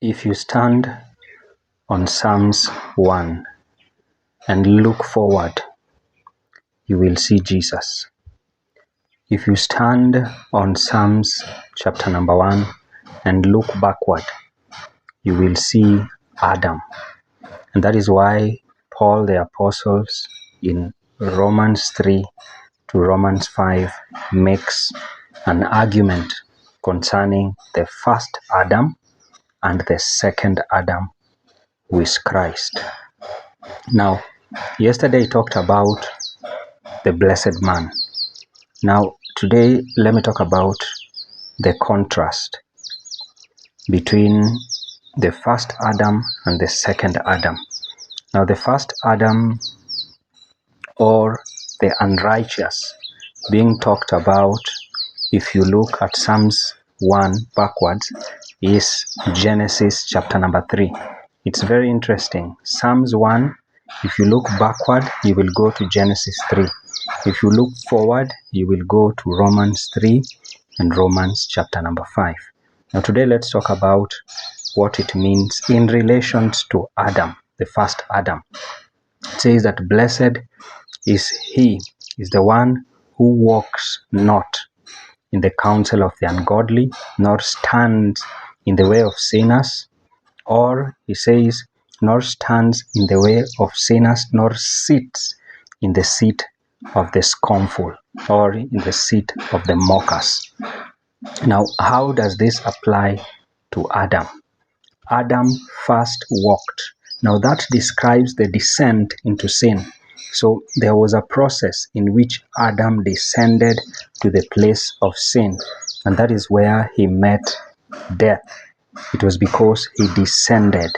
If you stand on Psalms 1 and look forward, you will see Jesus. If you stand on Psalms chapter number 1 and look backward, you will see Adam. And that is why Paul the Apostle in Romans 3 to Romans 5 makes an argument concerning the first Adam and the second Adam, who is Christ. Now, yesterday I talked about the blessed man. Now, today let me talk about the contrast between the first Adam and the second Adam. Now, the first Adam, or the unrighteous, being talked about, if you look at Psalms 1 backwards, is Genesis chapter number 3. It's very interesting. Psalms 1, if you look backward, you will go to Genesis 3. If you look forward, you will go to Romans 3 and Romans chapter number 5. Now today let's talk about what it means in relations to Adam, the first Adam. It says that blessed is he, is the one who walks not in the counsel of the ungodly, nor stands in the way of sinners, or he says, nor stands in the way of sinners, nor sits in the seat of the scornful, or in the seat of the mockers. Now, how does this apply to Adam? Adam first walked. Now that describes the descent into sin. So there was a process in which Adam descended to the place of sin, and that is where he met death. It was because he descended.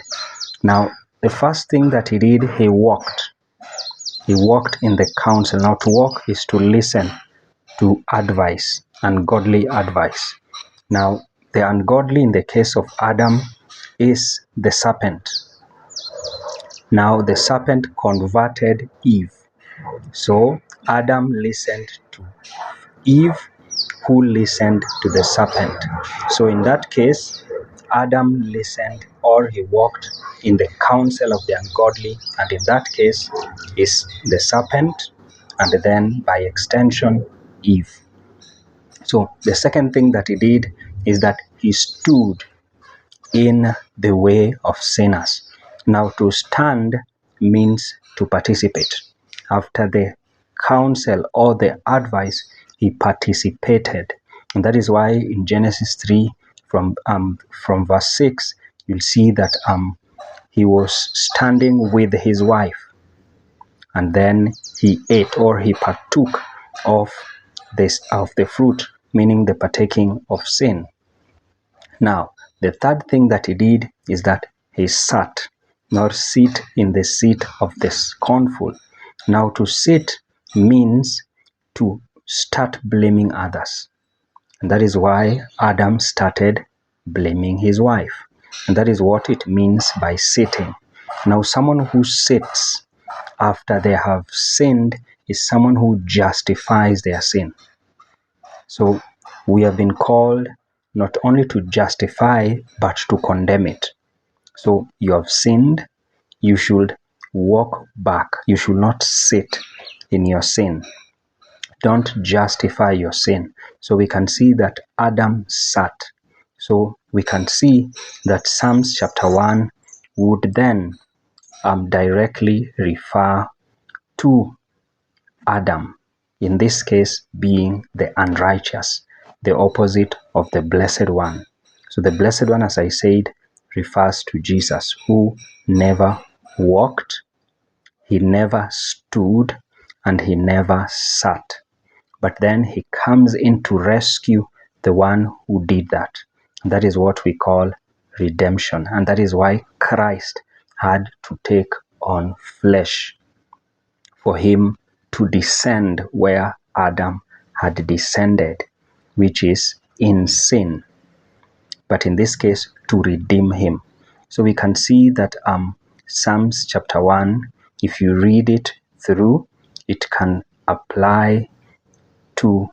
Now, the first thing that he did, he walked. He walked in the counsel. Now, to walk is to listen to advice, ungodly advice. Now, the ungodly in the case of Adam is the serpent. Now, the serpent converted Eve. So, Adam listened to Eve, who listened to the serpent. So, in that case, Adam listened, or he walked in the counsel of the ungodly, and in that case is the serpent, and then by extension Eve. So the second thing that he did is that he stood in the way of sinners. Now, to stand means to participate. After the counsel or the advice, he participated. And that is why in Genesis 3 from verse 6, you'll see that he was standing with his wife, and then he ate, or he partook of the fruit, meaning the partaking of sin. Now, the third thing that he did is that he sat, nor sit in the seat of the scornful. Now, to sit means to start blaming others. And that is why Adam started blaming his wife. And that is what it means by sitting. Now, someone who sits after they have sinned is someone who justifies their sin. So we have been called not only to justify, but to condemn it. So you have sinned, you should walk back. You should not sit in your sin. Don't justify your sin. So we can see that Adam sat. So we can see that Psalms chapter 1 would then directly refer to Adam, in this case being the unrighteous, the opposite of the blessed one. So the blessed one, as I said, refers to Jesus, who never walked, he never stood, and he never sat. But then he comes in to rescue the one who did that. That is what we call redemption. And that is why Christ had to take on flesh, for him to descend where Adam had descended, which is in sin. But in this case, to redeem him. So we can see that Psalms chapter 1, if you read it through, it can apply to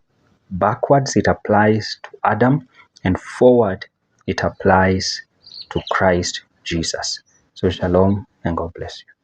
backwards, it applies to Adam, and forward, it applies to Christ Jesus. So shalom and God bless you.